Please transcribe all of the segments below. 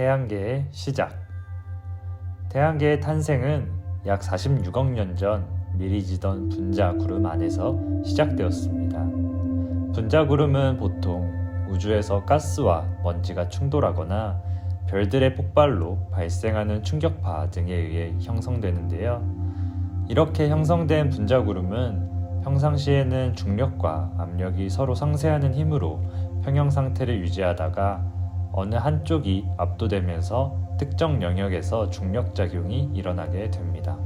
태양계의 시작. 태양계의 탄생은 약 46억 년 전 미리지던 분자구름 안에서 시작되었습니다. 분자구름은 보통 우주에서 가스와 먼지가 충돌하거나 별들의 폭발로 발생하는 충격파 등에 의해 형성되는데요. 이렇게 형성된 분자구름은 평상시에는 중력과 압력이 서로 상쇄하는 힘으로 평형 상태를 유지하다가 어느 한쪽이 압도되면서 특정 영역에서 중력작용이 일어나게 됩니다.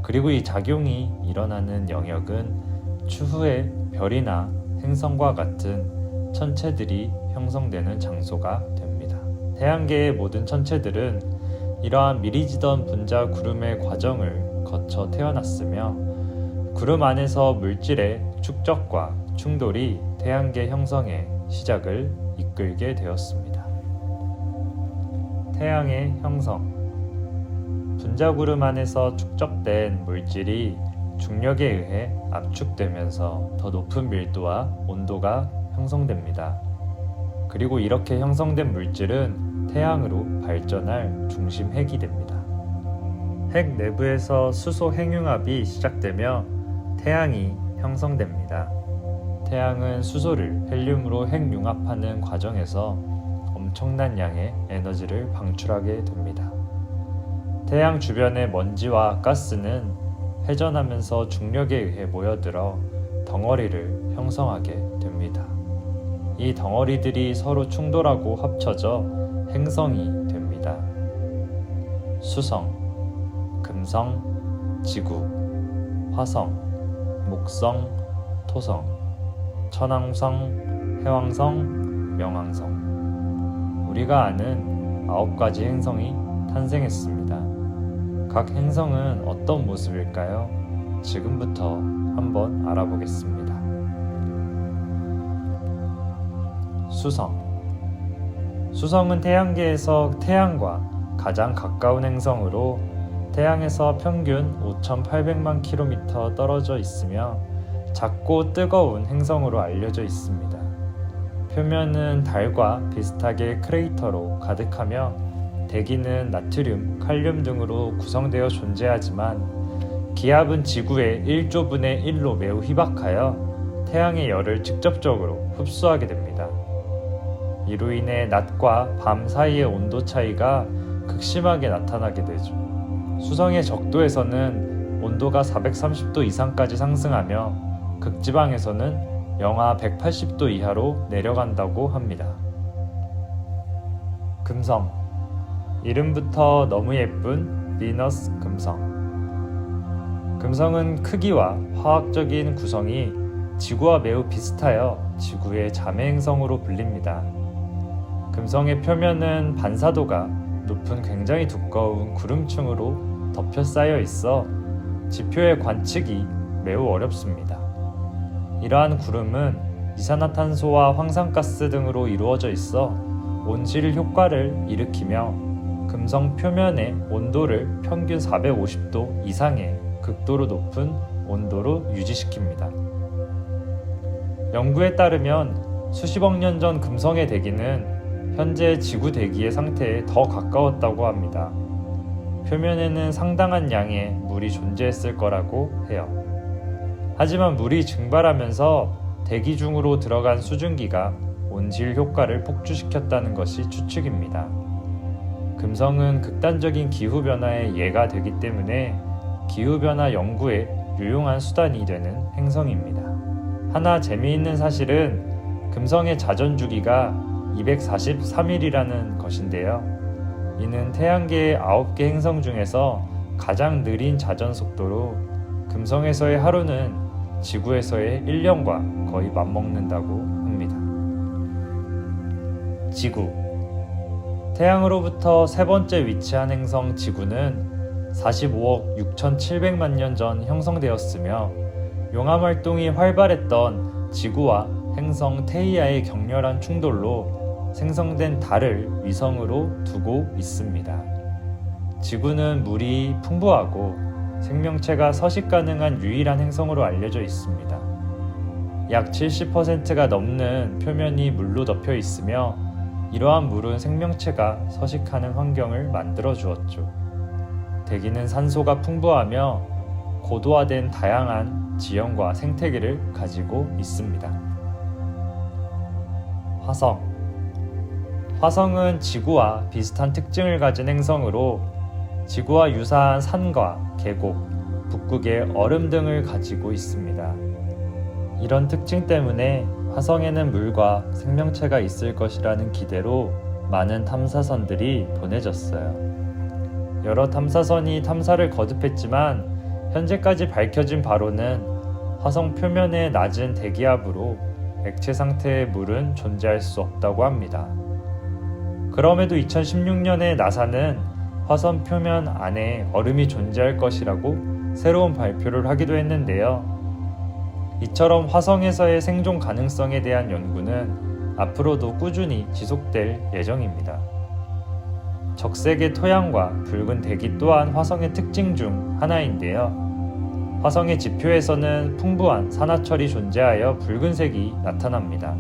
그리고 이 작용이 일어나는 영역은 추후에 별이나 행성과 같은 천체들이 형성되는 장소가 됩니다. 태양계의 모든 천체들은 이러한 미리지던 분자 구름의 과정을 거쳐 태어났으며 구름 안에서 물질의 축적과 충돌이 태양계 형성의 시작을 이끌게 되었습니다. 태양의 형성. 분자구름 안에서 축적된 물질이 중력에 의해 압축되면서 더 높은 밀도와 온도가 형성됩니다. 그리고 이렇게 형성된 물질은 태양으로 발전할 중심 핵이 됩니다. 핵 내부에서 수소 핵융합이 시작되며 태양이 형성됩니다. 태양은 수소를 헬륨으로 핵융합하는 과정에서 엄청난 양의 에너지를 방출하게 됩니다. 태양 주변의 먼지와 가스는 회전하면서 중력에 의해 모여들어 덩어리를 형성하게 됩니다. 이 덩어리들이 서로 충돌하고 합쳐져 행성이 됩니다. 수성, 금성, 지구, 화성, 목성, 토성, 천왕성, 해왕성, 명왕성. 우리가 아는 9가지 행성이 탄생했습니다. 각 행성은 어떤 모습일까요? 지금부터 한번 알아보겠습니다. 수성. 수성은 태양계에서 태양과 가장 가까운 행성으로 태양에서 평균 5,800만 km 떨어져 있으며 작고 뜨거운 행성으로 알려져 있습니다. 표면은 달과 비슷하게 크레이터로 가득하며 대기는 나트륨, 칼륨 등으로 구성되어 존재하지만 기압은 지구의 1조분의 1로 매우 희박하여 태양의 열을 직접적으로 흡수하게 됩니다. 이로 인해 낮과 밤 사이의 온도 차이가 극심하게 나타나게 되죠. 수성의 적도에서는 온도가 430도 이상까지 상승하며 극지방에서는 영하 180도 이하로 내려간다고 합니다. 금성. 이름부터 너무 예쁜 비너스 금성. 금성은 크기와 화학적인 구성이 지구와 매우 비슷하여 지구의 자매 행성으로 불립니다. 금성의 표면은 반사도가 높은 굉장히 두꺼운 구름층으로 덮여 쌓여 있어 지표의 관측이 매우 어렵습니다. 이러한 구름은 이산화탄소와 황산가스 등으로 이루어져 있어 온실 효과를 일으키며 금성 표면의 온도를 평균 450도 이상의 극도로 높은 온도로 유지시킵니다. 연구에 따르면 수십억 년 전 금성의 대기는 현재 지구 대기의 상태에 더 가까웠다고 합니다. 표면에는 상당한 양의 물이 존재했을 거라고 해요. 하지만 물이 증발하면서 대기 중으로 들어간 수증기가 온실 효과를 폭주시켰다는 것이 추측입니다. 금성은 극단적인 기후변화의 예가 되기 때문에 기후변화 연구에 유용한 수단이 되는 행성입니다. 하나 재미있는 사실은 금성의 자전주기가 243일이라는 것인데요. 이는 태양계의 9개 행성 중에서 가장 느린 자전 속도로 금성에서의 하루는 지구에서의 1년과 거의 맞먹는다고 합니다. 지구. 태양으로부터 세 번째 위치한 행성 지구는 45억 6,700만 년 전 형성되었으며 용암 활동이 활발했던 지구와 행성 테이아의 격렬한 충돌로 생성된 달을 위성으로 두고 있습니다. 지구는 물이 풍부하고 생명체가 서식 가능한 유일한 행성으로 알려져 있습니다. 약 70%가 넘는 표면이 물로 덮여 있으며 이러한 물은 생명체가 서식하는 환경을 만들어 주었죠. 대기는 산소가 풍부하며 고도화된 다양한 지형과 생태계를 가지고 있습니다. 화성. 화성은 지구와 비슷한 특징을 가진 행성으로 지구와 유사한 산과 계곡, 북극의 얼음 등을 가지고 있습니다. 이런 특징 때문에 화성에는 물과 생명체가 있을 것이라는 기대로 많은 탐사선들이 보내졌어요. 여러 탐사선이 탐사를 거듭했지만 현재까지 밝혀진 바로는 화성 표면의 낮은 대기압으로 액체 상태의 물은 존재할 수 없다고 합니다. 그럼에도 2016년에 나사는 화성 표면 안에 얼음이 존재할 것이라고 새로운 발표를 하기도 했는데요. 이처럼 화성에서의 생존 가능성에 대한 연구는 앞으로도 꾸준히 지속될 예정입니다. 적색의 토양과 붉은 대기 또한 화성의 특징 중 하나인데요. 화성의 지표에서는 풍부한 산화철이 존재하여 붉은색이 나타납니다.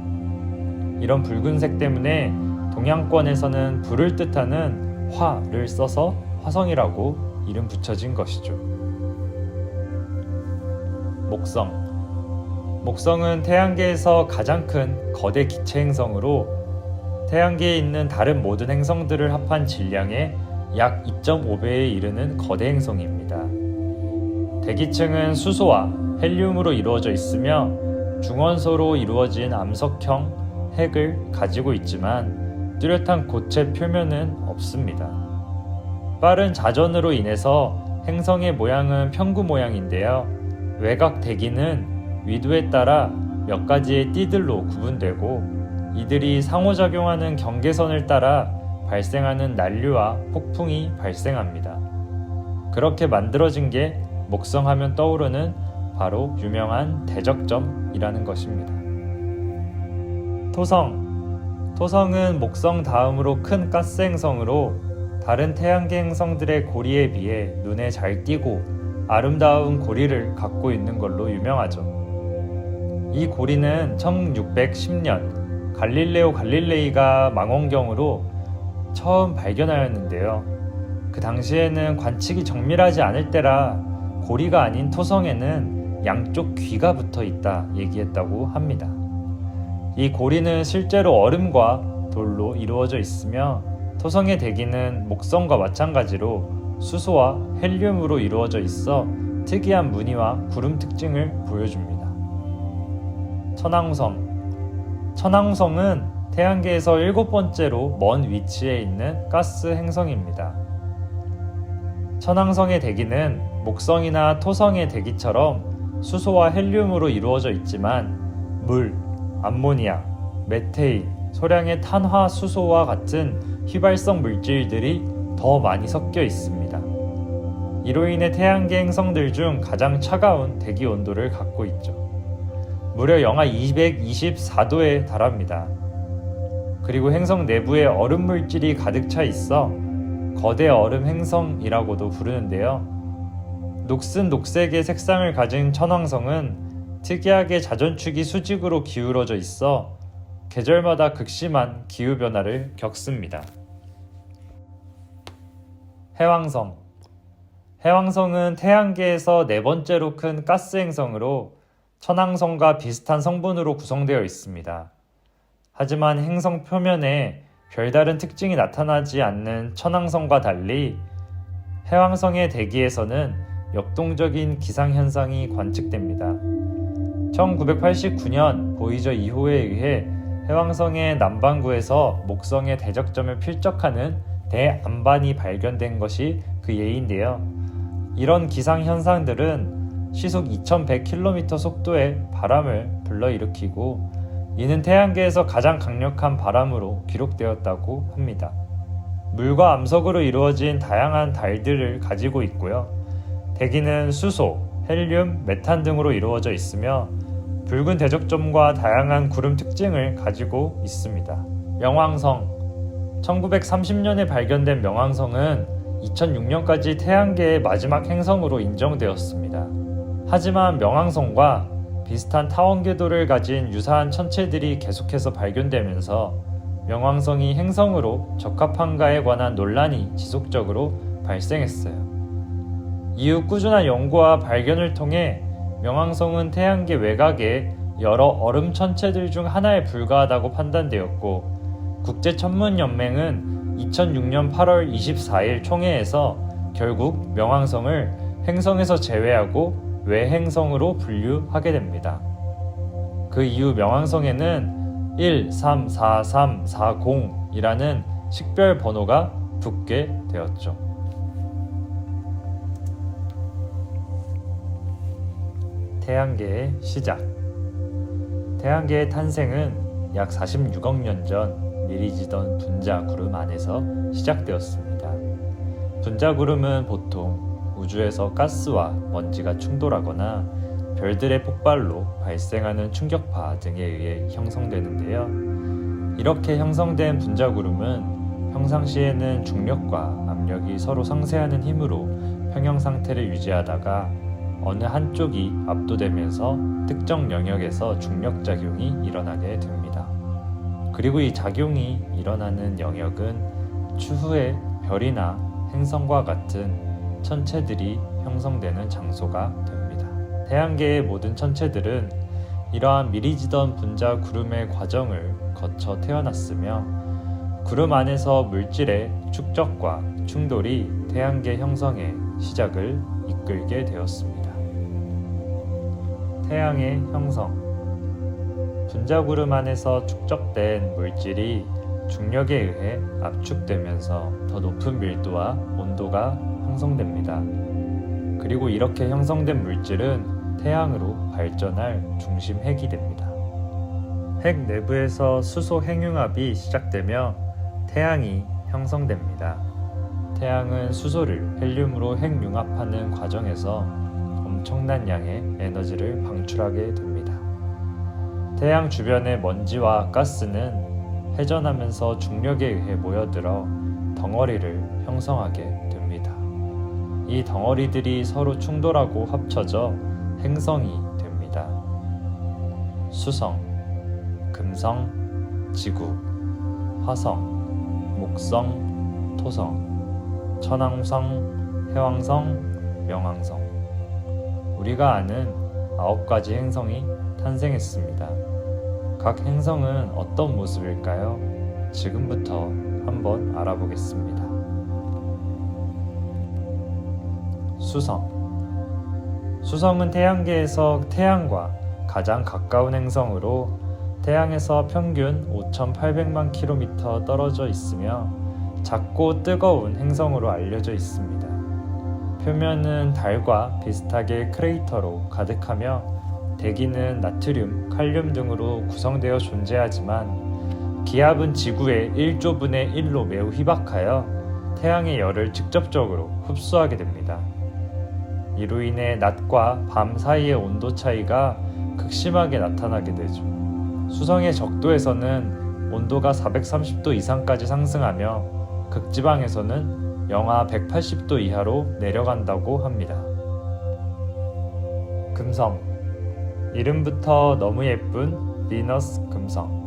이런 붉은색 때문에 동양권에서는 불을 뜻하는 화를 써서 화성이라고 이름 붙여진 것이죠. 목성. 목성은 태양계에서 가장 큰 거대 기체 행성으로 태양계에 있는 다른 모든 행성들을 합한 질량의 약 2.5배에 이르는 거대 행성입니다. 대기층은 수소와 헬륨으로 이루어져 있으며 중원소로 이루어진 암석형 핵을 가지고 있지만 뚜렷한 고체 표면은 없습니다. 빠른 자전으로 인해서 행성의 모양은 평구 모양인데요. 외곽 대기는 위도에 따라 몇 가지의 띠들로 구분되고 이들이 상호작용하는 경계선을 따라 발생하는 난류와 폭풍이 발생합니다. 그렇게 만들어진 게 목성하면 떠오르는 바로 유명한 대적점이라는 것입니다. 토성. 토성은 목성 다음으로 큰 가스 행성으로 다른 태양계 행성들의 고리에 비해 눈에 잘 띄고 아름다운 고리를 갖고 있는 걸로 유명하죠. 이 고리는 1610년 갈릴레오 갈릴레이가 망원경으로 처음 발견하였는데요. 그 당시에는 관측이 정밀하지 않을 때라 고리가 아닌 토성에는 양쪽 귀가 붙어 있다 얘기했다고 합니다. 이 고리는 실제로 얼음과 돌로 이루어져 있으며 토성의 대기는 목성과 마찬가지로 수소와 헬륨으로 이루어져 있어 특이한 무늬와 구름 특징을 보여줍니다. 천왕성. 천왕성은 태양계에서 7번째로 먼 위치에 있는 가스 행성입니다. 천왕성의 대기는 목성이나 토성의 대기처럼 수소와 헬륨으로 이루어져 있지만 물, 암모니아, 메테인, 소량의 탄화수소와 같은 휘발성 물질들이 더 많이 섞여 있습니다. 이로 인해 태양계 행성들 중 가장 차가운 대기 온도를 갖고 있죠. 무려 영하 224도에 달합니다. 그리고 행성 내부에 얼음 물질이 가득 차 있어 거대 얼음 행성이라고도 부르는데요. 녹색의 색상을 가진 천왕성은 특이하게 자전축이 수직으로 기울어져 있어 계절마다 극심한 기후변화를 겪습니다. 해왕성. 해왕성은 태양계에서 4번째로 큰 가스 행성으로 천왕성과 비슷한 성분으로 구성되어 있습니다. 하지만 행성 표면에 별다른 특징이 나타나지 않는 천왕성과 달리 해왕성의 대기에서는 역동적인 기상현상이 관측됩니다. 1989년 보이저 2호에 의해 해왕성의 남반구에서 목성의 대적점을 필적하는 대안반이 발견된 것이 그 예인데요. 이런 기상현상들은 시속 2100km 속도의 바람을 불러일으키고 이는 태양계에서 가장 강력한 바람으로 기록되었다고 합니다. 물과 암석으로 이루어진 다양한 달들을 가지고 있고요. 대기는 수소, 헬륨, 메탄 등으로 이루어져 있으며 붉은 대적점과 다양한 구름 특징을 가지고 있습니다. 명왕성. 1930년에 발견된 명왕성은 2006년까지 태양계의 마지막 행성으로 인정되었습니다. 하지만 명왕성과 비슷한 타원 궤도를 가진 유사한 천체들이 계속해서 발견되면서 명왕성이 행성으로 적합한가에 관한 논란이 지속적으로 발생했어요. 이후 꾸준한 연구와 발견을 통해 명왕성은 태양계 외곽의 여러 얼음 천체들 중 하나에 불과하다고 판단되었고, 국제천문연맹은 2006년 8월 24일 총회에서 결국 명왕성을 행성에서 제외하고 외행성으로 분류하게 됩니다. 그 이후 명왕성에는 134340이라는 식별 번호가 붙게 되었죠. 태양계의 시작. 태양계의 탄생은 약 46억 년 전 미리지던 분자 구름 안에서 시작되었습니다. 분자 구름은 보통 우주에서 가스와 먼지가 충돌하거나 별들의 폭발로 발생하는 충격파 등에 의해 형성되는데요. 이렇게 형성된 분자 구름은 평상시에는 중력과 압력이 서로 상쇄하는 힘으로 평형 상태를 유지하다가 어느 한쪽이 압도되면서 특정 영역에서 중력작용이 일어나게 됩니다. 그리고 이 작용이 일어나는 영역은 추후에 별이나 행성과 같은 천체들이 형성되는 장소가 됩니다. 태양계의 모든 천체들은 이러한 미리지던 분자 구름의 과정을 거쳐 태어났으며, 구름 안에서 물질의 축적과 충돌이 태양계 형성의 시작을 이끌게 되었습니다. 태양의 형성. 분자구름 안에서 축적된 물질이 중력에 의해 압축되면서 더 높은 밀도와 온도가 형성됩니다. 그리고 이렇게 형성된 물질은 태양으로 발전할 중심 핵이 됩니다. 핵 내부에서 수소 핵융합이 시작되며 태양이 형성됩니다. 태양은 수소를 헬륨으로 핵융합하는 과정에서 엄청난 양의 에너지를 방출하게 됩니다. 태양 주변의 먼지와 가스는 회전하면서 중력에 의해 모여들어 덩어리를 형성하게 됩니다. 이 덩어리들이 서로 충돌하고 합쳐져 행성이 됩니다. 수성, 금성, 지구, 화성, 목성, 토성, 천왕성, 해왕성, 명왕성. 우리가 아는 9가지 행성이 탄생했습니다. 각 행성은 어떤 모습일까요? 지금부터 한번 알아보겠습니다. 수성. 수성은 태양계에서 태양과 가장 가까운 행성으로 태양에서 평균 5,800만 km 떨어져 있으며 작고 뜨거운 행성으로 알려져 있습니다. 표면은 달과 비슷하게 크레이터로 가득하며 대기는 나트륨, 칼륨 등으로 구성되어 존재하지만 기압은 지구의 1조분의 1로 매우 희박하여 태양의 열을 직접적으로 흡수하게 됩니다. 이로 인해 낮과 밤 사이의 온도 차이가 극심하게 나타나게 되죠. 수성의 적도에서는 온도가 430도 이상까지 상승하며 극지방에서는 영하 180도 이하로 내려간다고 합니다. 금성. 이름부터 너무 예쁜 비너스 금성.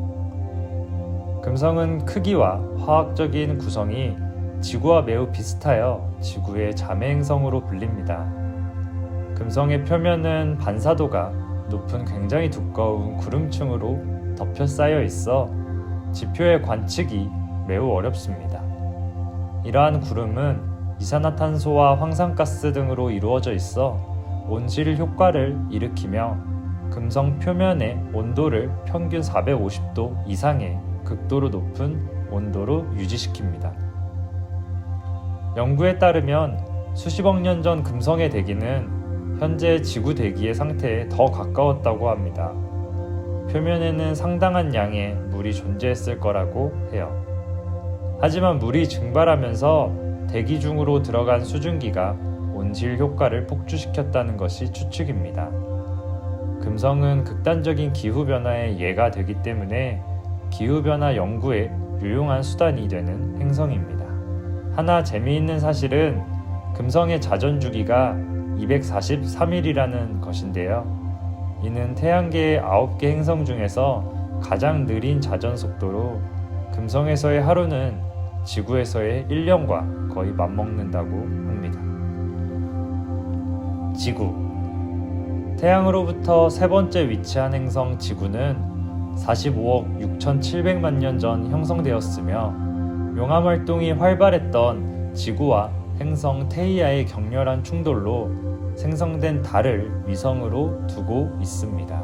금성은 크기와 화학적인 구성이 지구와 매우 비슷하여 지구의 자매 행성으로 불립니다. 금성의 표면은 반사도가 높은 굉장히 두꺼운 구름층으로 덮여 쌓여 있어 지표의 관측이 매우 어렵습니다. 이러한 구름은 이산화탄소와 황산가스 등으로 이루어져 있어 온실 효과를 일으키며 금성 표면의 온도를 평균 450도 이상의 극도로 높은 온도로 유지시킵니다. 연구에 따르면 수십억 년 전 금성의 대기는 현재 지구 대기의 상태에 더 가까웠다고 합니다. 표면에는 상당한 양의 물이 존재했을 거라고 해요. 하지만 물이 증발하면서 대기 중으로 들어간 수증기가 온실 효과를 폭주시켰다는 것이 추측입니다. 금성은 극단적인 기후변화의 예가 되기 때문에 기후변화 연구에 유용한 수단이 되는 행성입니다. 하나 재미있는 사실은 금성의 자전주기가 243일이라는 것인데요. 이는 태양계의 9개 행성 중에서 가장 느린 자전 속도로 금성에서의 하루는 지구에서의 1년과 거의 맞먹는다고 합니다. 지구. 태양으로부터 세 번째 위치한 행성 지구는 45억 6,700만 년 전 형성되었으며 용암 활동이 활발했던 지구와 행성 테이아의 격렬한 충돌로 생성된 달을 위성으로 두고 있습니다.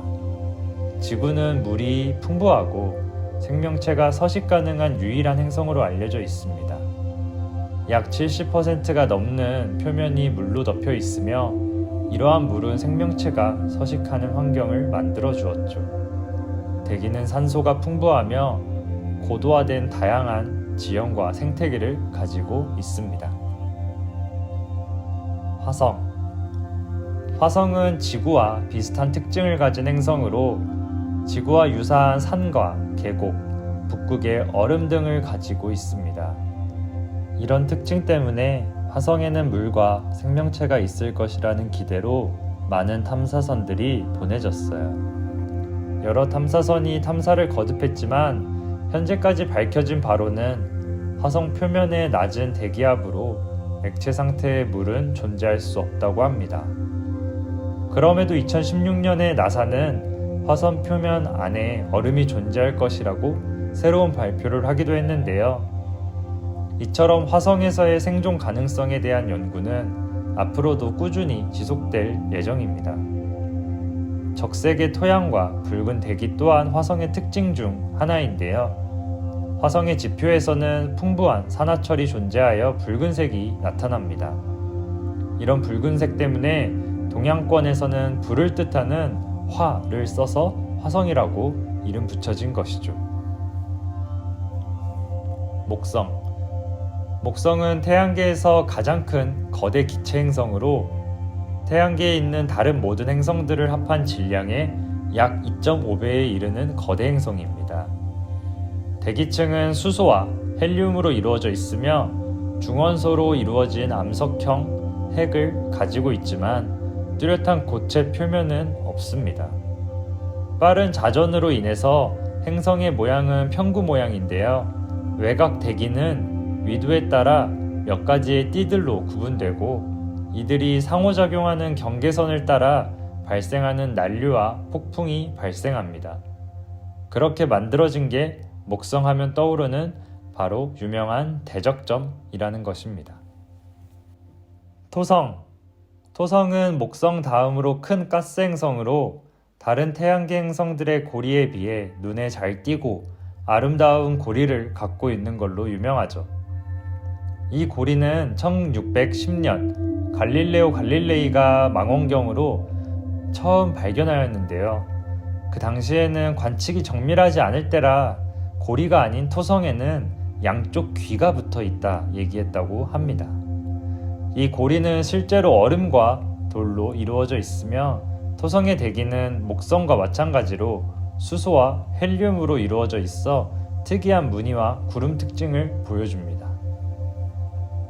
지구는 물이 풍부하고 생명체가 서식 가능한 유일한 행성으로 알려져 있습니다. 약 70%가 넘는 표면이 물로 덮여 있으며 이러한 물은 생명체가 서식하는 환경을 만들어 주었죠. 대기는 산소가 풍부하며 고도화된 다양한 지형과 생태계를 가지고 있습니다. 화성. 화성은 지구와 비슷한 특징을 가진 행성으로 지구와 유사한 산과 계곡, 북극의 얼음 등을 가지고 있습니다. 이런 특징 때문에 화성에는 물과 생명체가 있을 것이라는 기대로 많은 탐사선들이 보내졌어요. 여러 탐사선이 탐사를 거듭했지만 현재까지 밝혀진 바로는 화성 표면의 낮은 대기압으로 액체 상태의 물은 존재할 수 없다고 합니다. 그럼에도 2016년에 나사는 화성 표면 안에 얼음이 존재할 것이라고 새로운 발표를 하기도 했는데요. 이처럼 화성에서의 생존 가능성에 대한 연구는 앞으로도 꾸준히 지속될 예정입니다. 적색의 토양과 붉은 대기 또한 화성의 특징 중 하나인데요. 화성의 지표에서는 풍부한 산화철이 존재하여 붉은색이 나타납니다. 이런 붉은색 때문에 동양권에서는 불을 뜻하는 화를 써서 화성이라고 이름 붙여진 것이죠. 목성. 목성은 태양계에서 가장 큰 거대 기체 행성으로 태양계에 있는 다른 모든 행성들을 합한 질량의 약 2.5배에 이르는 거대 행성입니다. 대기층은 수소와 헬륨으로 이루어져 있으며 중원소로 이루어진 암석형 핵을 가지고 있지만 뚜렷한 고체 표면은 없습니다. 빠른 자전으로 인해서 행성의 모양은 평구 모양인데요. 외곽 대기는 위도에 따라 몇 가지의 띠들로 구분되고 이들이 상호작용하는 경계선을 따라 발생하는 난류와 폭풍이 발생합니다. 그렇게 만들어진 게 목성하면 떠오르는 바로 유명한 대적점이라는 것입니다. 토성. 토성은 목성 다음으로 큰 가스 행성으로 다른 태양계 행성들의 고리에 비해 눈에 잘 띄고 아름다운 고리를 갖고 있는 걸로 유명하죠. 이 고리는 1610년 갈릴레오 갈릴레이가 망원경으로 처음 발견하였는데요. 그 당시에는 관측이 정밀하지 않을 때라 고리가 아닌 토성에는 양쪽 귀가 붙어 있다 얘기했다고 합니다. 이 고리는 실제로 얼음과 돌로 이루어져 있으며 토성의 대기는 목성과 마찬가지로 수소와 헬륨으로 이루어져 있어 특이한 무늬와 구름 특징을 보여줍니다.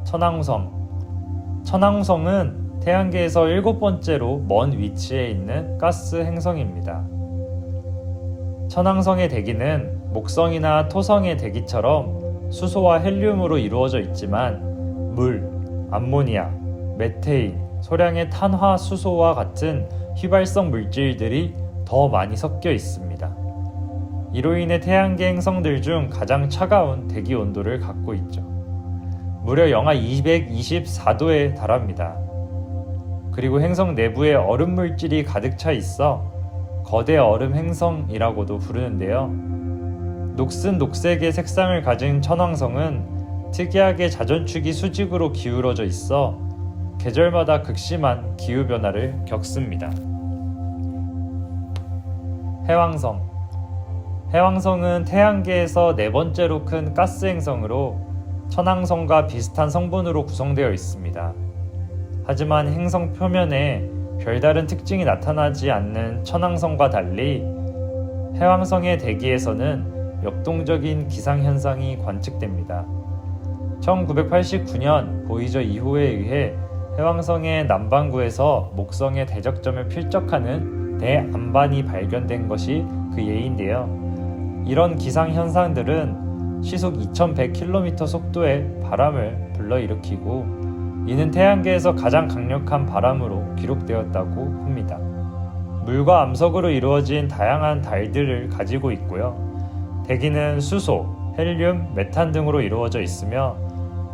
천왕성. 천왕성은 태양계에서 7번째로 먼 위치에 있는 가스 행성입니다. 천왕성의 대기는 목성이나 토성의 대기처럼 수소와 헬륨으로 이루어져 있지만 물, 암모니아, 메테인, 소량의 탄화수소와 같은 휘발성 물질들이 더 많이 섞여 있습니다. 이로 인해 태양계 행성들 중 가장 차가운 대기 온도를 갖고 있죠. 무려 영하 224도에 달합니다. 그리고 행성 내부에 얼음 물질이 가득 차 있어 거대 얼음 행성이라고도 부르는데요. 녹색의 색상을 가진 천왕성은 특이하게 자전축이 수직으로 기울어져 있어 계절마다 극심한 기후변화를 겪습니다. 해왕성. 해왕성은 태양계에서 네 번째로 큰 가스 행성으로 천왕성과 비슷한 성분으로 구성되어 있습니다. 하지만 행성 표면에 별다른 특징이 나타나지 않는 천왕성과 달리 해왕성의 대기에서는 역동적인 기상현상이 관측됩니다. 1989년 보이저 2호에 의해 해왕성의 남반구에서 목성의 대적점을 필적하는 대안반이 발견된 것이 그 예인데요. 이런 기상현상들은 시속 2100km 속도의 바람을 불러일으키고 이는 태양계에서 가장 강력한 바람으로 기록되었다고 합니다. 물과 암석으로 이루어진 다양한 달들을 가지고 있고요. 대기는 수소, 헬륨, 메탄 등으로 이루어져 있으며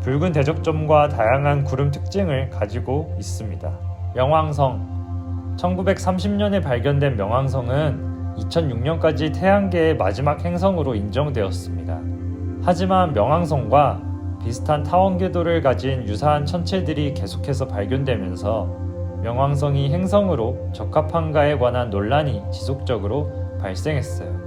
붉은 대적점과 다양한 구름 특징을 가지고 있습니다. 명왕성 1930년에 발견된 명왕성은 2006년까지 태양계의 마지막 행성으로 인정되었습니다. 하지만 명왕성과 비슷한 타원 궤도를 가진 유사한 천체들이 계속해서 발견되면서 명왕성이 행성으로 적합한가에 관한 논란이 지속적으로 발생했어요.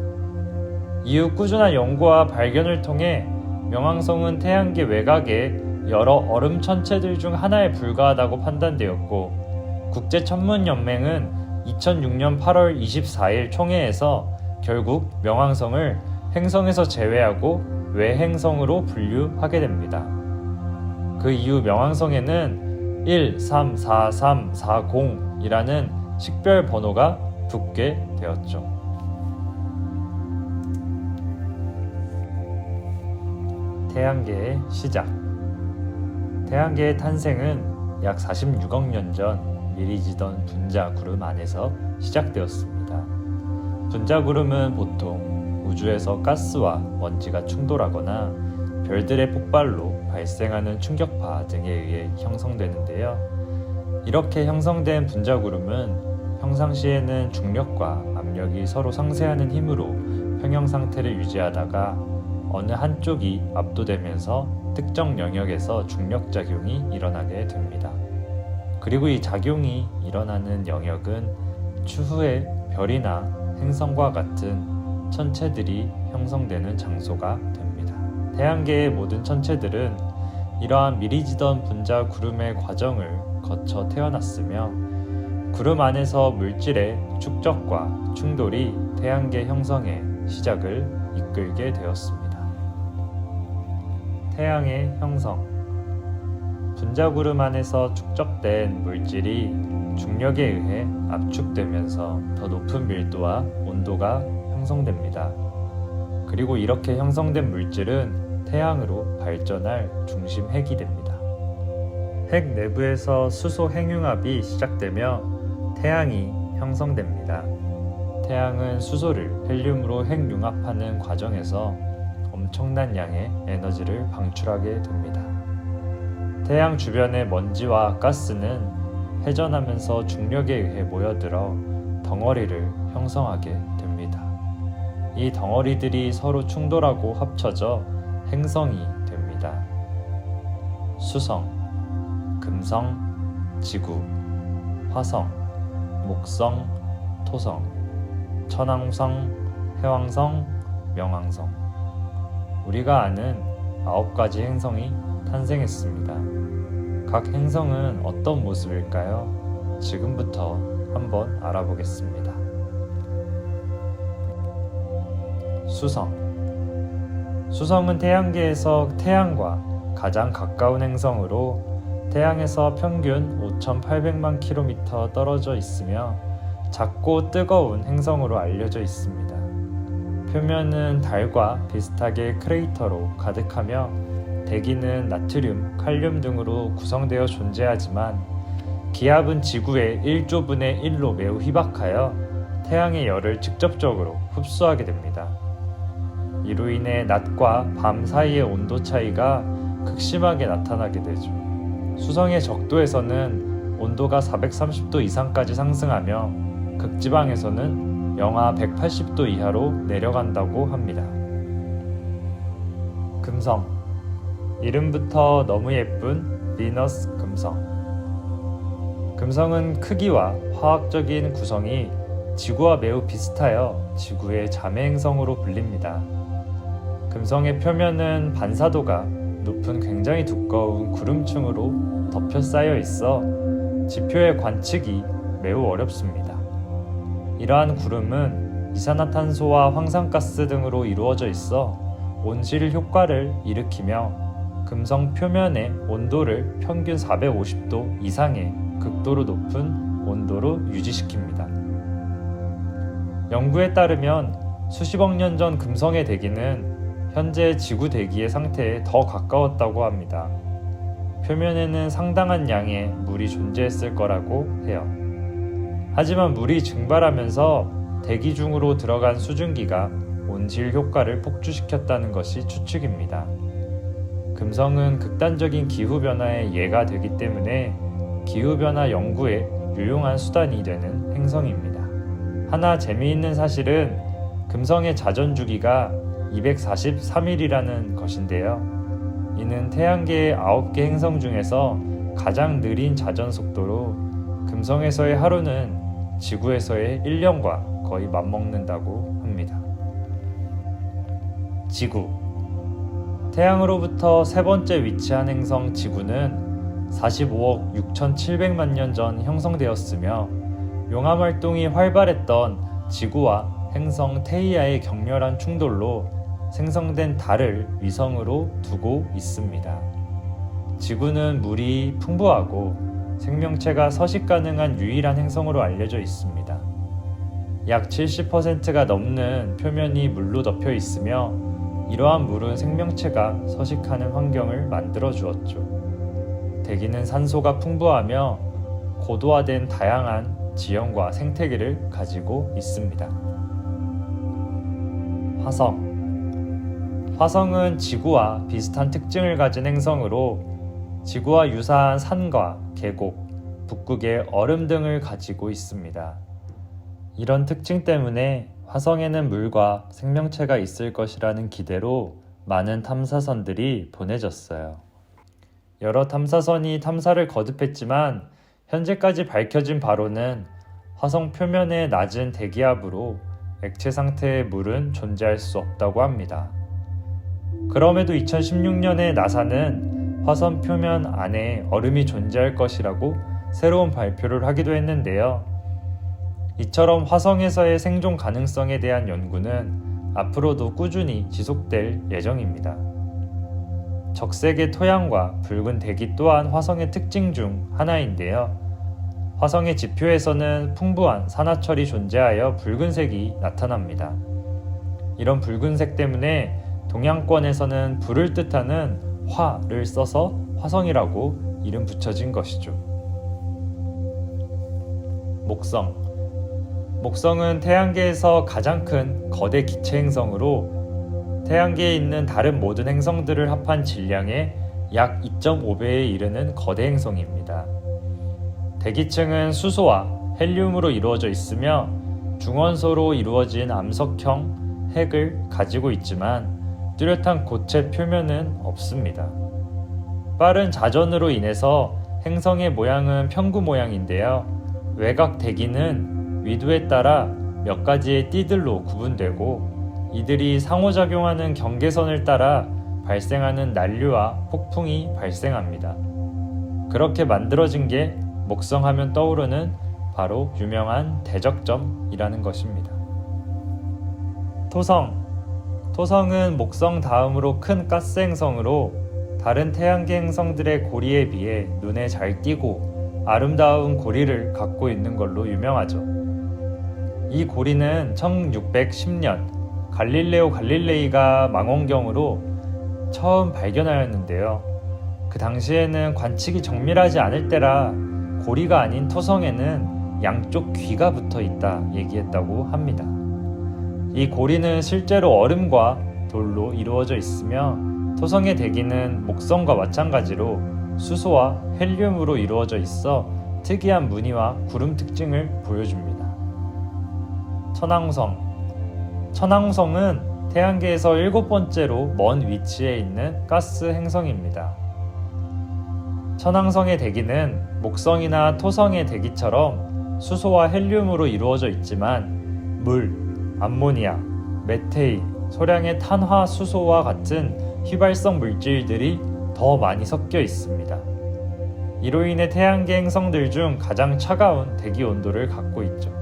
이후 꾸준한 연구와 발견을 통해 명왕성은 태양계 외곽의 여러 얼음 천체들 중 하나에 불과하다고 판단되었고 국제천문연맹은 2006년 8월 24일 총회에서 결국 명왕성을 행성에서 제외하고 외행성으로 분류하게 됩니다. 그 이후 명왕성에는 134340이라는 식별 번호가 붙게 되었죠. 태양계의 시작. 태양계의 탄생은 약 46억 년 전 미리지던 분자구름 안에서 시작되었습니다. 분자구름은 보통 우주에서 가스와 먼지가 충돌하거나 별들의 폭발로 발생하는 충격파 등에 의해 형성되는데요. 이렇게 형성된 분자구름은 평상시에는 중력과 압력이 서로 상쇄하는 힘으로 평형 상태를 유지하다가 어느 한쪽이 압도되면서 특정 영역에서 중력작용이 일어나게 됩니다. 그리고 이 작용이 일어나는 영역은 추후에 별이나 행성과 같은 천체들이 형성되는 장소가 됩니다. 태양계의 모든 천체들은 이러한 미리지던 분자 구름의 과정을 거쳐 태어났으며 구름 안에서 물질의 축적과 충돌이 태양계 형성의 시작을 이끌게 되었습니다. 태양의 형성. 분자구름 안에서 축적된 물질이 중력에 의해 압축되면서 더 높은 밀도와 온도가 형성됩니다. 그리고 이렇게 형성된 물질은 태양으로 발전할 중심 핵이 됩니다. 핵 내부에서 수소 핵융합이 시작되며 태양이 형성됩니다. 태양은 수소를 헬륨으로 핵융합하는 과정에서 엄청난 양의 에너지를 방출하게 됩니다. 태양 주변의 먼지와 가스는 회전하면서 중력에 의해 모여들어 덩어리를 형성하게 됩니다. 이 덩어리들이 서로 충돌하고 합쳐져 행성이 됩니다. 수성, 금성, 지구, 화성, 목성, 토성, 천왕성, 해왕성, 명왕성. 우리가 아는 9가지 행성이 탄생했습니다. 각 행성은 어떤 모습일까요? 지금부터 한번 알아보겠습니다. 수성. 수성은 태양계에서 태양과 가장 가까운 행성으로 태양에서 평균 5,800만 km 떨어져 있으며 작고 뜨거운 행성으로 알려져 있습니다. 표면은 달과 비슷하게 크레이터로 가득하며 대기는 나트륨, 칼륨 등으로 구성되어 존재하지만 기압은 지구의 1조분의 1로 매우 희박하여 태양의 열을 직접적으로 흡수하게 됩니다. 이로 인해 낮과 밤 사이의 온도 차이가 극심하게 나타나게 되죠. 수성의 적도에서는 온도가 430도 이상까지 상승하며 극지방에서는 영하 180도 이하로 내려간다고 합니다. 금성. 이름부터 너무 예쁜 비너스 금성. 금성은 크기와 화학적인 구성이 지구와 매우 비슷하여 지구의 자매 행성으로 불립니다. 금성의 표면은 반사도가 높은 굉장히 두꺼운 구름층으로 덮여 쌓여 있어 지표의 관측이 매우 어렵습니다. 이러한 구름은 이산화탄소와 황산가스 등으로 이루어져 있어 온실 효과를 일으키며 금성 표면의 온도를 평균 450도 이상의 극도로 높은 온도로 유지시킵니다. 연구에 따르면 수십억 년 전 금성의 대기는 현재 지구 대기의 상태에 더 가까웠다고 합니다. 표면에는 상당한 양의 물이 존재했을 거라고 해요. 하지만 물이 증발하면서 대기 중으로 들어간 수증기가 온실 효과를 폭주시켰다는 것이 추측입니다. 금성은 극단적인 기후변화의 예가 되기 때문에 기후변화 연구에 유용한 수단이 되는 행성입니다. 하나 재미있는 사실은 금성의 자전주기가 243일이라는 것인데요. 이는 태양계의 9개 행성 중에서 가장 느린 자전 속도로 금성에서의 하루는 지구에서의 1년과 거의 맞먹는다고 합니다. 지구. 태양으로부터 세 번째 위치한 행성 지구는 45억 6,700만 년 전 형성되었으며 용암 활동이 활발했던 지구와 행성 테이아의 격렬한 충돌로 생성된 달을 위성으로 두고 있습니다. 지구는 물이 풍부하고 생명체가 서식 가능한 유일한 행성으로 알려져 있습니다. 약 70%가 넘는 표면이 물로 덮여 있으며 이러한 물은 생명체가 서식하는 환경을 만들어 주었죠. 대기는 산소가 풍부하며 고도화된 다양한 지형과 생태계를 가지고 있습니다. 화성. 화성은 지구와 비슷한 특징을 가진 행성으로 지구와 유사한 산과 계곡, 북극의 얼음 등을 가지고 있습니다. 이런 특징 때문에 화성에는 물과 생명체가 있을 것이라는 기대로 많은 탐사선들이 보내졌어요. 여러 탐사선이 탐사를 거듭했지만 현재까지 밝혀진 바로는 화성 표면의 낮은 대기압으로 액체 상태의 물은 존재할 수 없다고 합니다. 그럼에도 2016년에 나사는 화성 표면 안에 얼음이 존재할 것이라고 새로운 발표를 하기도 했는데요. 이처럼 화성에서의 생존 가능성에 대한 연구는 앞으로도 꾸준히 지속될 예정입니다. 적색의 토양과 붉은 대기 또한 화성의 특징 중 하나인데요. 화성의 지표에서는 풍부한 산화철이 존재하여 붉은색이 나타납니다. 이런 붉은색 때문에 동양권에서는 불을 뜻하는 화를 써서 화성이라고 이름 붙여진 것이죠. 목성. 목성은 태양계에서 가장 큰 거대 기체 행성으로 태양계에 있는 다른 모든 행성들을 합한 질량의 약 2.5배에 이르는 거대 행성입니다. 대기층은 수소와 헬륨으로 이루어져 있으며 중원소로 이루어진 암석형 핵을 가지고 있지만 뚜렷한 고체 표면은 없습니다. 빠른 자전으로 인해서 행성의 모양은 평구 모양인데요. 외곽 대기는 위도에 따라 몇 가지의 띠들로 구분되고 이들이 상호작용하는 경계선을 따라 발생하는 난류와 폭풍이 발생합니다. 그렇게 만들어진 게 목성하면 떠오르는 바로 유명한 대적점이라는 것입니다. 토성. 토성은 목성 다음으로 큰 가스 행성으로 다른 태양계 행성들의 고리에 비해 눈에 잘 띄고 아름다운 고리를 갖고 있는 걸로 유명하죠. 이 고리는 1610년 갈릴레오 갈릴레이가 망원경으로 처음 발견하였는데요. 그 당시에는 관측이 정밀하지 않을 때라 고리가 아닌 토성에는 양쪽 귀가 붙어 있다 얘기했다고 합니다. 이 고리는 실제로 얼음과 돌로 이루어져 있으며 토성의 대기는 목성과 마찬가지로 수소와 헬륨으로 이루어져 있어 특이한 무늬와 구름 특징을 보여줍니다. 천왕성. 천왕성은 태양계에서 7번째로 먼 위치에 있는 가스 행성입니다. 천왕성의 대기는 목성이나 토성의 대기처럼 수소와 헬륨으로 이루어져 있지만 물, 암모니아, 메테인, 소량의 탄화수소와 같은 휘발성 물질들이 더 많이 섞여 있습니다. 이로 인해 태양계 행성들 중 가장 차가운 대기 온도를 갖고 있죠.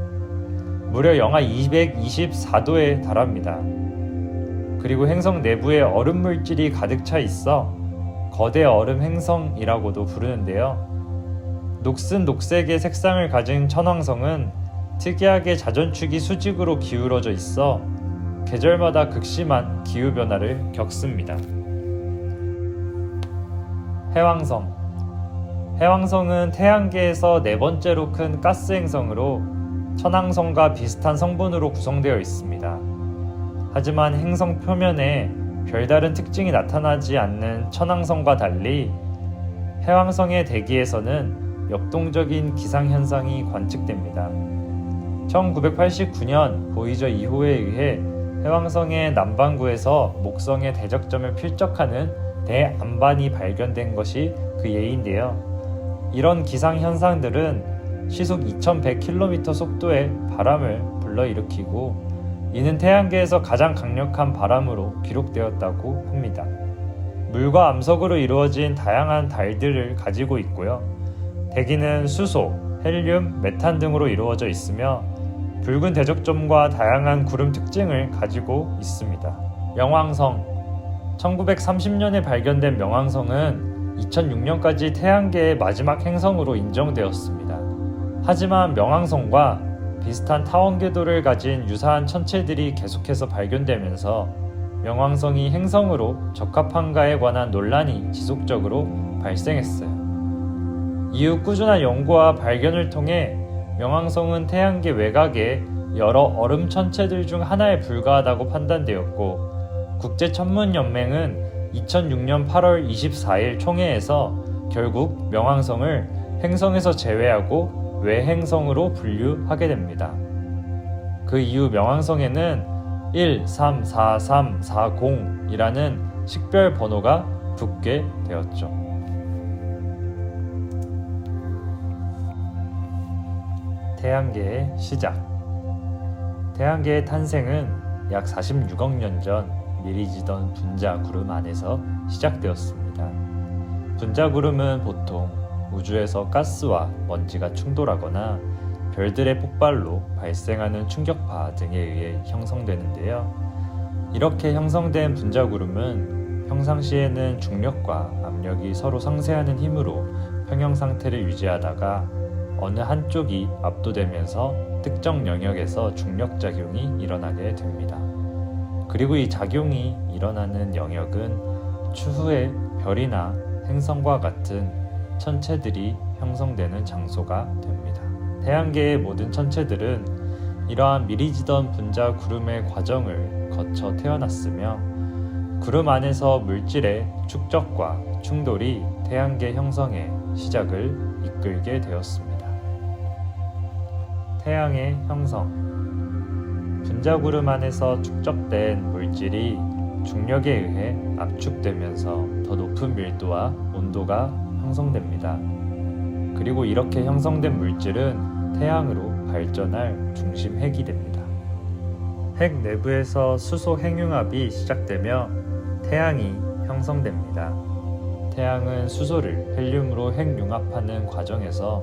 무려 영하 224도에 달합니다. 그리고 행성 내부에 얼음 물질이 가득 차 있어 거대 얼음 행성이라고도 부르는데요. 녹색의 색상을 가진 천왕성은 특이하게 자전축이 수직으로 기울어져 있어 계절마다 극심한 기후변화를 겪습니다. 해왕성. 해왕성은 태양계에서 네 번째로 큰 가스 행성으로 천왕성과 비슷한 성분으로 구성되어 있습니다. 하지만 행성 표면에 별다른 특징이 나타나지 않는 천왕성과 달리 해왕성의 대기에서는 역동적인 기상현상이 관측됩니다. 1989년 보이저 2호에 의해 해왕성의 남반구에서 목성의 대적점을 필적하는 대안반이 발견된 것이 그 예인데요. 이런 기상현상들은 시속 2100km 속도의 바람을 불러일으키고 이는 태양계에서 가장 강력한 바람으로 기록되었다고 합니다. 물과 암석으로 이루어진 다양한 달들을 가지고 있고요. 대기는 수소, 헬륨, 메탄 등으로 이루어져 있으며 붉은 대적점과 다양한 구름 특징을 가지고 있습니다. 명왕성. 1930년에 발견된 명왕성은 2006년까지 태양계의 마지막 행성으로 인정되었습니다. 하지만 명왕성과 비슷한 타원 궤도를 가진 유사한 천체들이 계속해서 발견되면서 명왕성이 행성으로 적합한가에 관한 논란이 지속적으로 발생했어요. 이후 꾸준한 연구와 발견을 통해 명왕성은 태양계 외곽의 여러 얼음 천체들 중 하나에 불과하다고 판단되었고 국제천문연맹은 2006년 8월 24일 총회에서 결국 명왕성을 행성에서 제외하고 외행성으로 분류하게 됩니다. 그 이후 명왕성에는 134340이라는 식별 번호가 붙게 되었죠. 태양계의 시작. 태양계의 탄생은 약 46억 년 전 미리지던 분자구름 안에서 시작되었습니다. 분자구름은 보통 우주에서 가스와 먼지가 충돌하거나 별들의 폭발로 발생하는 충격파 등에 의해 형성되는데요. 이렇게 형성된 분자구름은 평상시에는 중력과 압력이 서로 상쇄하는 힘으로 평형 상태를 유지하다가 어느 한쪽이 압도되면서 특정 영역에서 중력작용이 일어나게 됩니다. 그리고 이 작용이 일어나는 영역은 추후에 별이나 행성과 같은 천체들이 형성되는 장소가 됩니다. 태양계의 모든 천체들은 이러한 미리지던 분자 구름의 과정을 거쳐 태어났으며 구름 안에서 물질의 축적과 충돌이 태양계 형성의 시작을 이끌게 되었습니다. 태양의 형성. 분자구름 안에서 축적된 물질이 중력에 의해 압축되면서 더 높은 밀도와 온도가 형성됩니다. 그리고 이렇게 형성된 물질은 태양으로 발전할 중심 핵이 됩니다. 핵 내부에서 수소 핵융합이 시작되며 태양이 형성됩니다. 태양은 수소를 헬륨으로 핵융합하는 과정에서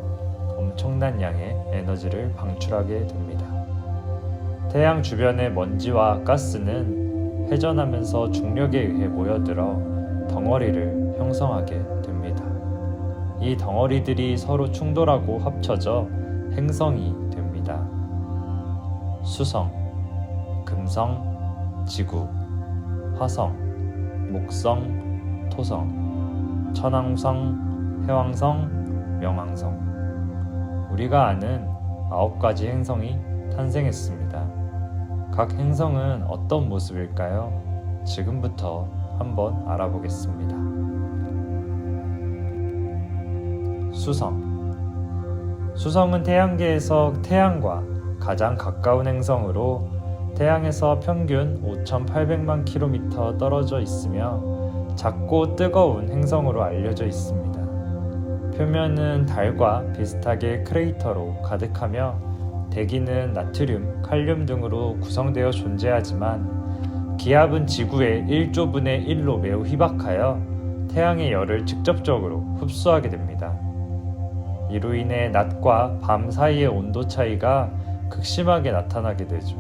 엄청난 양의 에너지를 방출하게 됩니다. 태양 주변의 먼지와 가스는 회전하면서 중력에 의해 모여들어 덩어리를 형성하게 됩니다. 이 덩어리들이 서로 충돌하고 합쳐져 행성이 됩니다. 수성, 금성, 지구, 화성, 목성, 토성, 천왕성, 해왕성, 명왕성. 우리가 아는 9가지 행성이 탄생했습니다. 각 행성은 어떤 모습일까요? 지금부터 한번 알아보겠습니다. 수성. 수성은 태양계에서 태양과 가장 가까운 행성으로 태양에서 평균 5,800만 km 떨어져 있으며 작고 뜨거운 행성으로 알려져 있습니다. 표면은 달과 비슷하게 크레이터로 가득하며 대기는 나트륨, 칼륨 등으로 구성되어 존재하지만 기압은 지구의 1조분의 1로 매우 희박하여 태양의 열을 직접적으로 흡수하게 됩니다. 이로 인해 낮과 밤 사이의 온도 차이가 극심하게 나타나게 되죠.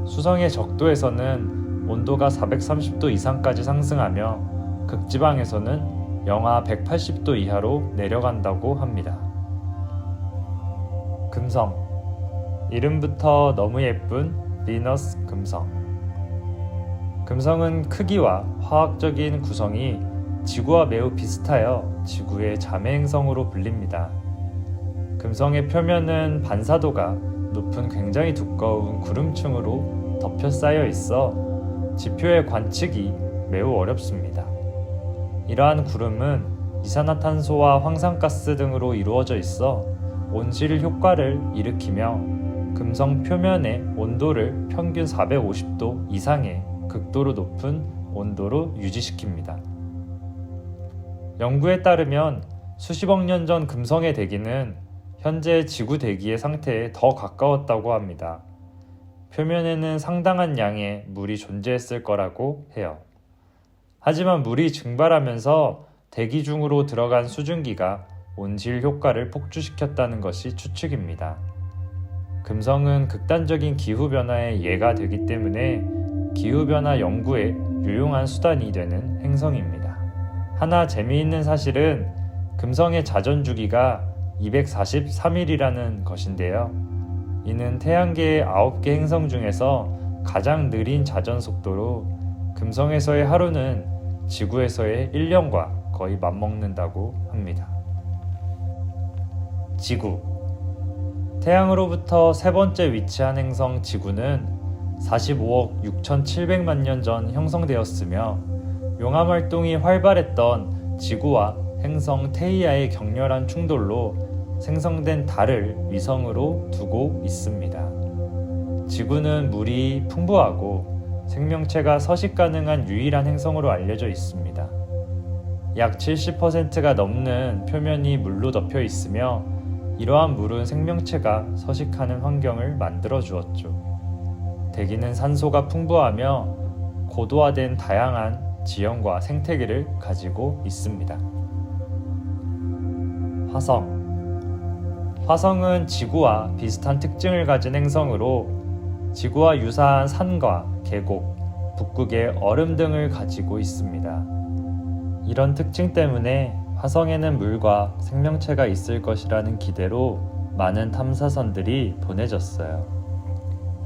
수성의 적도에서는 온도가 430도 이상까지 상승하며 극지방에서는 영하 180도 이하로 내려간다고 합니다. 금성. 이름부터 너무 예쁜 비너스 금성. 금성은 크기와 화학적인 구성이 지구와 매우 비슷하여 지구의 자매 행성으로 불립니다. 금성의 표면은 반사도가 높은 굉장히 두꺼운 구름층으로 덮여 쌓여 있어 지표의 관측이 매우 어렵습니다. 이러한 구름은 이산화탄소와 황산가스 등으로 이루어져 있어 온실 효과를 일으키며 금성 표면의 온도를 평균 450도 이상의 극도로 높은 온도로 유지시킵니다. 연구에 따르면 수십억 년 전 금성의 대기는 현재 지구 대기의 상태에 더 가까웠다고 합니다. 표면에는 상당한 양의 물이 존재했을 거라고 해요. 하지만 물이 증발하면서 대기 중으로 들어간 수증기가 온실 효과를 폭주시켰다는 것이 추측입니다. 금성은 극단적인 기후변화의 예가 되기 때문에 기후변화 연구에 유용한 수단이 되는 행성입니다. 하나 재미있는 사실은 금성의 자전 주기가 243일이라는 것인데요. 이는 태양계의 9개 행성 중에서 가장 느린 자전 속도로 금성에서의 하루는 지구에서의 1년과 거의 맞먹는다고 합니다. 지구. 태양으로부터 세 번째 위치한 행성 지구는 45억 6,700만 년 전 형성되었으며 용암 활동이 활발했던 지구와 행성 테이아의 격렬한 충돌로 생성된 달을 위성으로 두고 있습니다. 지구는 물이 풍부하고 생명체가 서식 가능한 유일한 행성으로 알려져 있습니다. 약 70%가 넘는 표면이 물로 덮여 있으며 이러한 물은 생명체가 서식하는 환경을 만들어 주었죠. 대기는 산소가 풍부하며 고도화된 다양한 지형과 생태계를 가지고 있습니다. 화성. 화성은 지구와 비슷한 특징을 가진 행성으로 지구와 유사한 산과 계곡, 북극의 얼음 등을 가지고 있습니다. 이런 특징 때문에 화성에는 물과 생명체가 있을 것이라는 기대로 많은 탐사선들이 보내졌어요.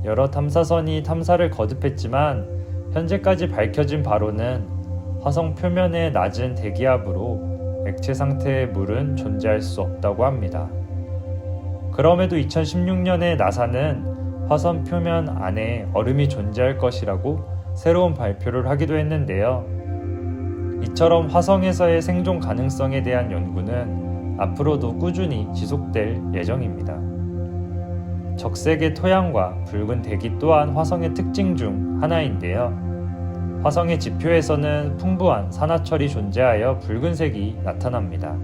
여러 탐사선이 탐사를 거듭했지만 현재까지 밝혀진 바로는 화성 표면의 낮은 대기압으로 액체 상태의 물은 존재할 수 없다고 합니다. 그럼에도 2016년에 나사는 화성 표면 안에 얼음이 존재할 것이라고 새로운 발표를 하기도 했는데요. 이처럼 화성에서의 생존 가능성에 대한 연구는 앞으로도 꾸준히 지속될 예정입니다. 적색의 토양과 붉은 대기 또한 화성의 특징 중 하나인데요. 화성의 지표에서는 풍부한 산화철이 존재하여 붉은색이 나타납니다.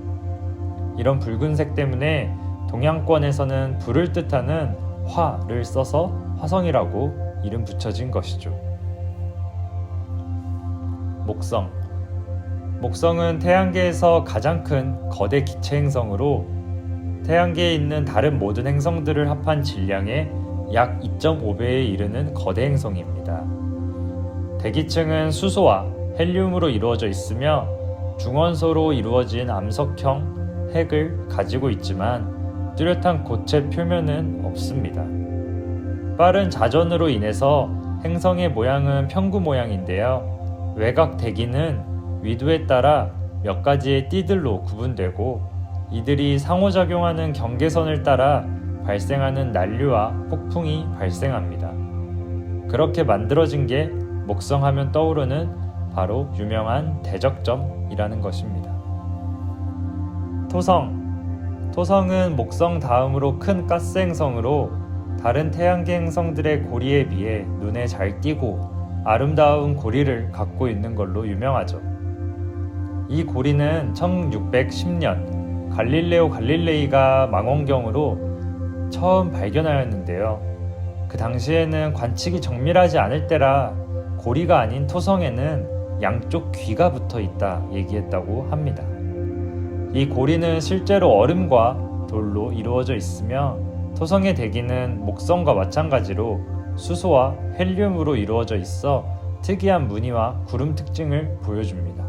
이런 붉은색 때문에 동양권에서는 불을 뜻하는 화를 써서 화성이라고 이름 붙여진 것이죠. 목성. 목성은 태양계에서 가장 큰 거대 기체 행성으로 태양계에 있는 다른 모든 행성들을 합한 질량의 약 2.5배에 이르는 거대 행성입니다. 대기층은 수소와 헬륨으로 이루어져 있으며 중원소로 이루어진 암석형 핵을 가지고 있지만 뚜렷한 고체 표면은 없습니다. 빠른 자전으로 인해서 행성의 모양은 평구 모양인데요. 외곽 대기는 위도에 따라 몇 가지의 띠들로 구분되고 이들이 상호작용하는 경계선을 따라 발생하는 난류와 폭풍이 발생합니다. 그렇게 만들어진 게 목성하면 떠오르는 바로 유명한 대적점이라는 것입니다. 토성. 토성은 목성 다음으로 큰 가스 행성으로 다른 태양계 행성들의 고리에 비해 눈에 잘 띄고 아름다운 고리를 갖고 있는 걸로 유명하죠. 이 고리는 1610년 갈릴레오 갈릴레이가 망원경으로 처음 발견하였는데요. 그 당시에는 관측이 정밀하지 않을 때라 고리가 아닌 토성에는 양쪽 귀가 붙어 있다 얘기했다고 합니다. 이 고리는 실제로 얼음과 돌로 이루어져 있으며 토성의 대기는 목성과 마찬가지로 수소와 헬륨으로 이루어져 있어 특이한 무늬와 구름 특징을 보여줍니다.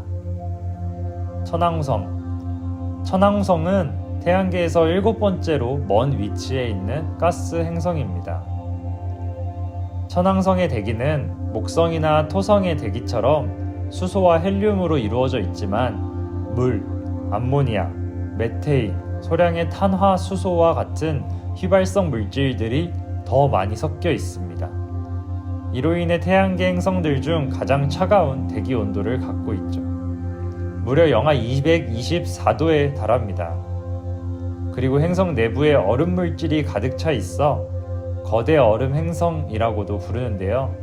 천왕성. 천왕성은 태양계에서 7번째로 먼 위치에 있는 가스 행성입니다. 천왕성의 대기는 목성이나 토성의 대기처럼 수소와 헬륨으로 이루어져 있지만 물, 암모니아, 메테인, 소량의 탄화 수소와 같은 휘발성 물질들이 더 많이 섞여 있습니다. 이로 인해 태양계 행성들 중 가장 차가운 대기 온도를 갖고 있죠. 무려 영하 224도에 달합니다. 그리고 행성 내부에 얼음 물질이 가득 차 있어 거대 얼음 행성이라고도 부르는데요.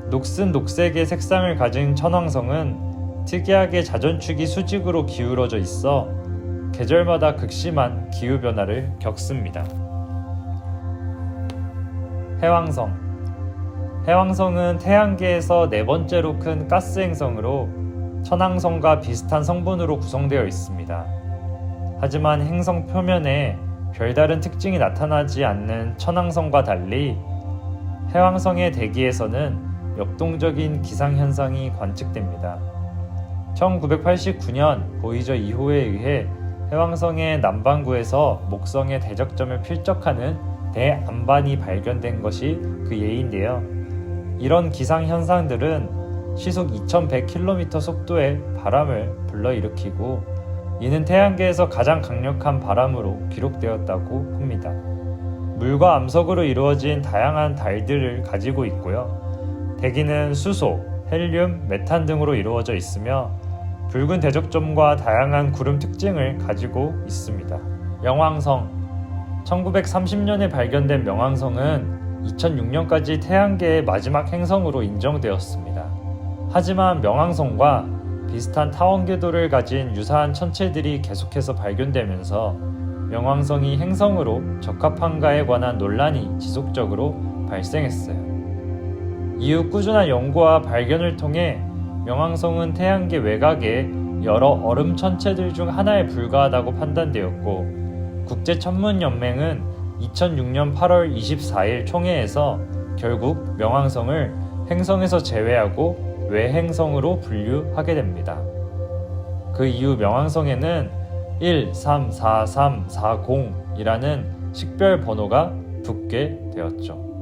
녹슨 녹색의 색상을 가진 천왕성은 특이하게 자전축이 수직으로 기울어져 있어 계절마다 극심한 기후변화를 겪습니다. 해왕성. 해왕성은 태양계에서 네 번째로 큰 가스 행성으로 천왕성과 비슷한 성분으로 구성되어 있습니다. 하지만 행성 표면에 별다른 특징이 나타나지 않는 천왕성과 달리 해왕성의 대기에서는 역동적인 기상현상이 관측됩니다. 1989년 보이저 2호에 의해 해왕성의 남반구에서 목성의 대적점을 필적하는 대안반이 발견된 것이 그 예인데요. 이런 기상현상들은 시속 2100km 속도의 바람을 불러일으키고 이는 태양계에서 가장 강력한 바람으로 기록되었다고 합니다. 물과 암석으로 이루어진 다양한 달들을 가지고 있고요. 대기는 수소, 헬륨, 메탄 등으로 이루어져 있으며 붉은 대적점과 다양한 구름 특징을 가지고 있습니다. 명왕성. 1930년에 발견된 명왕성은 2006년까지 태양계의 마지막 행성으로 인정되었습니다. 하지만 명왕성과 비슷한 타원 궤도를 가진 유사한 천체들이 계속해서 발견되면서 명왕성이 행성으로 적합한가에 관한 논란이 지속적으로 발생했어요. 이후 꾸준한 연구와 발견을 통해 명왕성은 태양계 외곽의 여러 얼음 천체들 중 하나에 불과하다고 판단되었고 국제천문연맹은 2006년 8월 24일 총회에서 결국 명왕성을 행성에서 제외하고 외행성으로 분류하게 됩니다. 그 이후 명왕성에는 134340이라는 식별 번호가 붙게 되었죠.